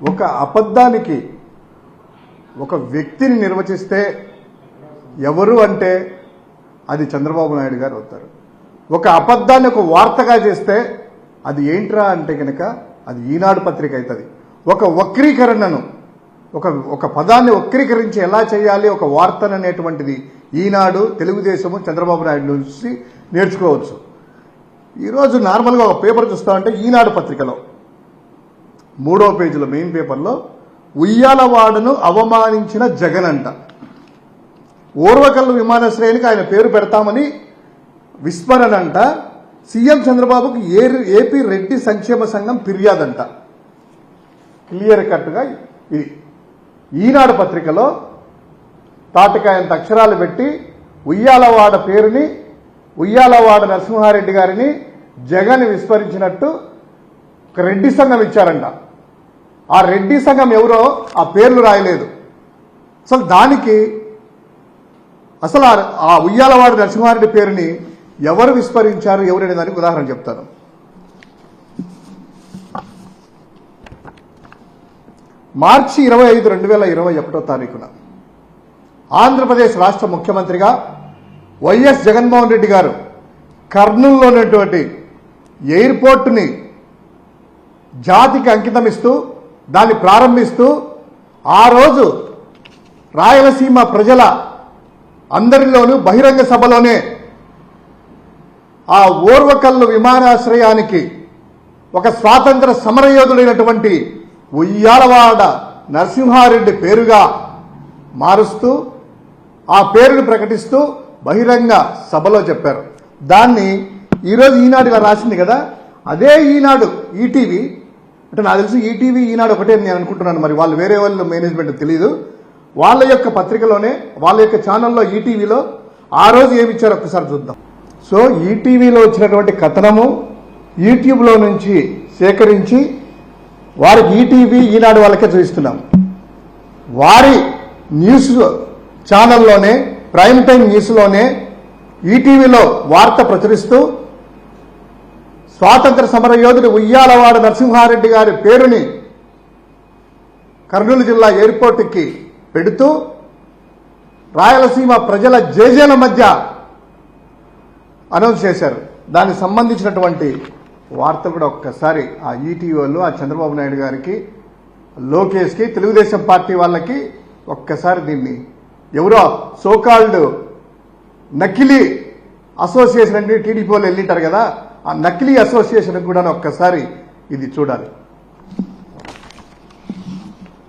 ఒక అబద్ధానికి ఒక వ్యక్తిని నిర్వచిస్తే ఎవరు అంటే అది చంద్రబాబు నాయుడు గారు అవుతారు. ఒక అబద్ధాన్ని ఒక వార్తగా చేస్తే అది ఏంట్రా అంటే కనుక అది ఈనాడు పత్రిక అవుతుంది. ఒక వక్రీకరణను ఒక పదాన్ని వక్రీకరించి ఎలా చేయాలి ఒక వార్తను అనేటువంటిది ఈనాడు, తెలుగుదేశము, చంద్రబాబు నాయుడు నుంచి నేర్చుకోవచ్చు. ఈరోజు నార్మల్గా ఒక పేపర్ చూస్తామంటే ఈనాడు పత్రికలో 3వ పేజీలో మెయిన్ పేపర్లో ఉయ్యాలవాడను అవమానించిన జగన్ అంట. ఓర్వకల్లు విమానాశ్రయానికి ఆయన పేరు పెడతామని విస్మరణ అంట. సీఎం చంద్రబాబుకు ఏపీ రెడ్డి సంక్షేమ సంఘం ఫిర్యాదంట. క్లియర్ కట్గా ఇది ఈనాడు పత్రికలో తాటికాయంత అక్షరాలు పెట్టి ఉయ్యాలవాడ పేరుని ఉయ్యాలవాడ నరసింహారెడ్డి గారిని జగన్ విస్మరించినట్టు ఒక రెడ్డి సంఘం ఇచ్చారంట. ఆ రెడ్డి సంఘం ఎవరో ఆ పేర్లు రాయలేదు. అసలు దానికి అసలు ఆ ఉయ్యాలవాడ నరసింహారెడ్డి పేరుని ఎవరు విస్మరించారు ఎవరనే దానికి ఉదాహరణ చెప్తాను. మార్చి 25, 2021 ఆంధ్రప్రదేశ్ రాష్ట్ర ముఖ్యమంత్రిగా వైఎస్ జగన్మోహన్ రెడ్డి గారు కర్నూలులో ఉన్నటువంటి ఎయిర్పోర్టుని జాతికి అంకితం ఇస్తూ దాన్ని ప్రారంభిస్తూ ఆ రోజు రాయలసీమ ప్రజల అందరిలోనూ బహిరంగ సభలోనే ఆ ఓర్వకల్లు విమానాశ్రయానికి ఒక స్వాతంత్ర సమరయోధుడైనటువంటి ఉయ్యాలవాడ నరసింహారెడ్డి పేరుగా మారుస్తూ ఆ పేరును ప్రకటిస్తూ బహిరంగ సభలో చెప్పారు. దాన్ని ఈరోజు ఈనాడు ఇలా రాసింది కదా, అదే ఈనాడు ఈటీవీ అంటే నాకు తెలిసి ఈటీవీ ఈనాడు ఒకటే నేను అనుకుంటున్నాను. మరి వాళ్ళు వేరే వాళ్ళు మేనేజ్మెంట్ తెలియదు. వాళ్ళ యొక్క పత్రికలోనే వాళ్ళ యొక్క ఛానల్లో ఈటీవీలో ఆ రోజు ఏమిచ్చారో ఒక్కసారి చూద్దాం. సో ఈటీవీలో వచ్చినటువంటి కథనము యూట్యూబ్లో నుంచి సేకరించి వారికి ఈటీవీ ఈనాడు వాళ్ళకే చూపిస్తున్నాం. వారి న్యూస్ ఛానల్లోనే ప్రైమ్ టైం న్యూస్లోనే ఈటీవీలో వార్త ప్రచురిస్తూ స్వాతంత్ర సమర యోధుడు ఉయ్యాలవాడ నరసింహారెడ్డి గారి పేరుని కర్నూలు జిల్లా ఎయిర్పోర్టుకి పెడుతూ రాయలసీమ ప్రజల జేజేల మధ్య అనౌన్స్ చేశారు. దానికి సంబంధించినటువంటి వార్త కూడా ఒక్కసారి ఆ ఈటీవీ వాళ్ళు ఆ చంద్రబాబు నాయుడు గారికి, లోకేష్కి, తెలుగుదేశం పార్టీ వాళ్ళకి ఒక్కసారి దీన్ని ఎవరో సోకాల్డ్ నకిలీ అసోసియేషన్ అంటే టీడీపీ వాళ్ళు వెళ్ళింటారు కదా, ఆ నకిలీ అసోసియేషన్ కూడా ఒక్కసారి ఇది చూడాలి.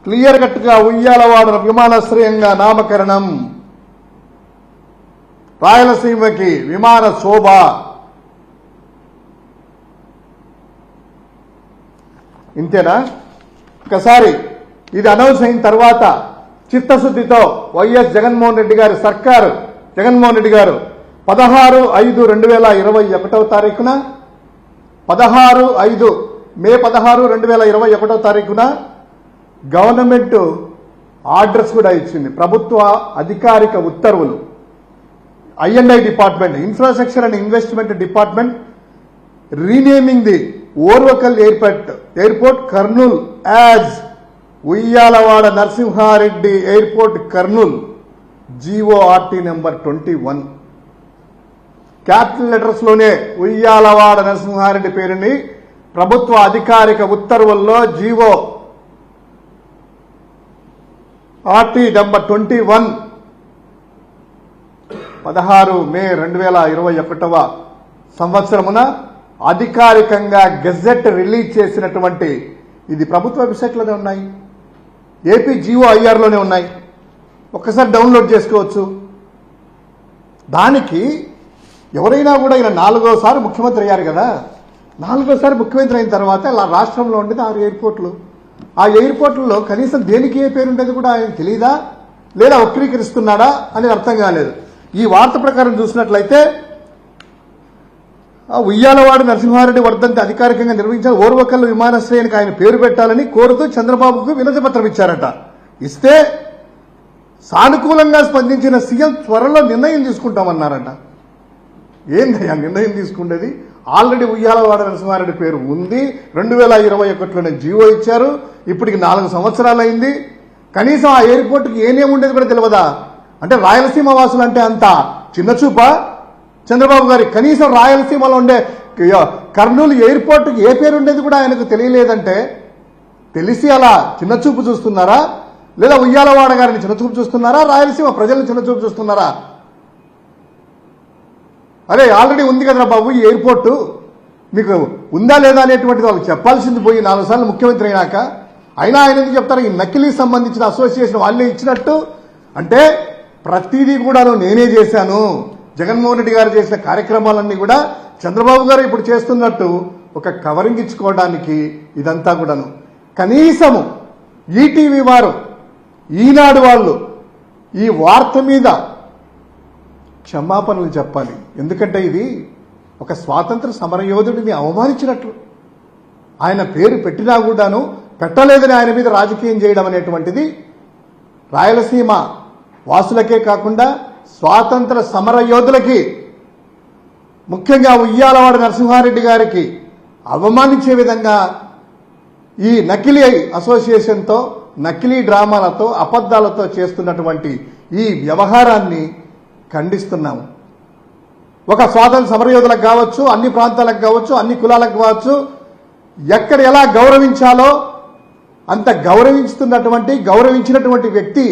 క్లియర్ కట్గా ఉయ్యాలవాడ విమానాశ్రయంగా నామకరణం, రాయలసీమకి విమాన శోభ. ఇంతేనా? ఒకసారి ఇది అనౌన్స్ అయిన తర్వాత చిత్తశుద్ధితో వైఎస్ జగన్మోహన్ రెడ్డి గారి సర్కారు, జగన్మోహన్ రెడ్డి గారు 16/5/2021 మే 16, 2021 గవర్నమెంట్ ఆర్డర్స్ కూడా ఇచ్చింది. ప్రభుత్వ అధికారిక ఉత్తర్వులు. I&I department, infrastructure and investment department renaming the Orvakal airport Kurnool as Uyyalawada Narasimha Reddy airport Kurnool, GORT number 21. Capital letters లోనే ఉయ్యాలవాడ నరసింహారెడ్డి పేరుని ప్రభుత్వ అధికారిక ఉత్తర్వుల్లో GORT నెంబర్ 21 16 మే 2021 అధికారికంగా గెజెట్ రిలీజ్ చేసినటువంటి ఇది ప్రభుత్వ వెబ్సైట్లోనే ఉన్నాయి, ఏపీ GOIR లోనే ఉన్నాయి. ఒక్కసారి డౌన్లోడ్ చేసుకోవచ్చు. దానికి ఎవరైనా కూడా ఈయన 4వ ముఖ్యమంత్రి అయ్యారు కదా, 4వ ముఖ్యమంత్రి అయిన తర్వాత ఇలా రాష్ట్రంలో ఉండేది 6 ఎయిర్పోర్ట్లు. ఆ ఎయిర్పోర్ట్లలో కనీసం దేనికి ఏ పేరు ఉండేది కూడా ఆయన తెలియదా లేదా వక్రీకరిస్తున్నాడా అనేది అర్థం కాలేదు. ఈ వార్త ప్రకారం చూసినట్లయితే ఉయ్యాలవాడ నరసింహారెడ్డి వర్ధంతి అధికారికంగా నిర్వహించిన ఓర్వకల్లు విమానాశ్రయానికి ఆయన పేరు పెట్టాలని కోరుతూ చంద్రబాబుకు వినతి పత్రం ఇచ్చారట. ఇస్తే సానుకూలంగా స్పందించిన సీఎం త్వరలో నిర్ణయం తీసుకుంటామన్నారట. ఏందయ్యా నిర్ణయం తీసుకునేది? ఆల్రెడీ ఉయ్యాలవాడ నరసింహారెడ్డి పేరు ఉంది. 2021లోనే జీవో ఇచ్చారు. ఇప్పటికి 4 సంవత్సరాలు అయింది. కనీసం ఆ ఎయిర్పోర్ట్కి ఏనేమి ఉండేది కూడా తెలియదా? అంటే రాయలసీమ వాసులు అంటే అంత చిన్నచూపా చంద్రబాబు గారి? కనీసం రాయలసీమలో ఉండే కర్నూలు ఎయిర్పోర్ట్కి ఏ పేరు ఉండేది కూడా ఆయనకు తెలియలేదంటే తెలిసి అలా చిన్నచూపు చూస్తున్నారా? లేదా ఉయ్యాలవాడ గారిని చిన్నచూపు చూస్తున్నారా? రాయలసీమ ప్రజలను చిన్నచూపు చూస్తున్నారా? అరే ఆల్రెడీ ఉంది కదరా బాబు ఈ ఎయిర్పోర్టు, మీకు ఉందా లేదా అనేటువంటిది వాళ్ళకి చెప్పాల్సింది పోయి 4 సార్లు ముఖ్యమంత్రి అయినాక. అయినా ఆయన ఎందుకు చెప్తారు? ఈ నకిలీకి సంబంధించిన అసోసియేషన్ వాళ్ళే ఇచ్చినట్టు. అంటే ప్రతిదీ కూడా నేనే చేశాను, జగన్మోహన్ రెడ్డి గారు చేసిన కార్యక్రమాలన్నీ కూడా చంద్రబాబు గారు ఇప్పుడు చేస్తున్నట్టు ఒక కవరింగ్ ఇచ్చుకోవడానికి ఇదంతా కూడాను. కనీసము ఈటీవీ వారు, ఈనాడు వాళ్ళు ఈ వార్త మీద క్షమాపణలు చెప్పాలి. ఎందుకంటే ఇది ఒక స్వాతంత్ర సమరయోధుడిని అవమానించినట్లు. ఆయన పేరు పెట్టినా కూడాను పెట్టలేదని ఆయన మీద రాజకీయం చేయడం అనేటువంటిది రాయలసీమ వాసులకే కాకుండా స్వాతంత్ర సమరయోధులకి, ముఖ్యంగా ఉయ్యాలవాడ నరసింహారెడ్డి గారికి అవమానించే విధంగా ఈ నకిలీ అసోసియేషన్తో, నకిలీ డ్రామాలతో, అబద్ధాలతో చేస్తున్నటువంటి ఈ వ్యవహారాన్ని ఖండిస్తున్నాము. ఒక స్వాతంత్ర సమరయోధులకు కావచ్చు, అన్ని ప్రాంతాలకు కావచ్చు, అన్ని కులాలకు కావచ్చు, ఎక్కడ ఎలా గౌరవించాలో అంత గౌరవించినటువంటి వ్యక్తి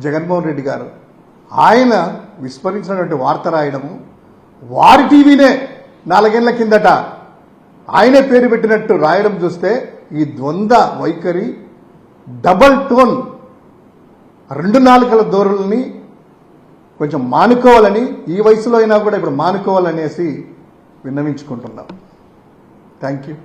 జగన్మోహన్ రెడ్డి గారు. ఆయన విస్మరించినటువంటి వార్త రాయడము, వారి టీవీనే 4 ఏళ్ల కిందట ఆయనే పేరు పెట్టినట్టు రాయడం చూస్తే ఈ ద్వంద్వ వైఖరి, డబల్ టోన్, 2 నాలుకల ధోరణుల్ని కొంచెం మానుకోవాలని, ఈ వయసులో అయినా కూడా ఇప్పుడు మానుకోవాలనేసి విన్నవించుకుంటున్నాం. Thank you.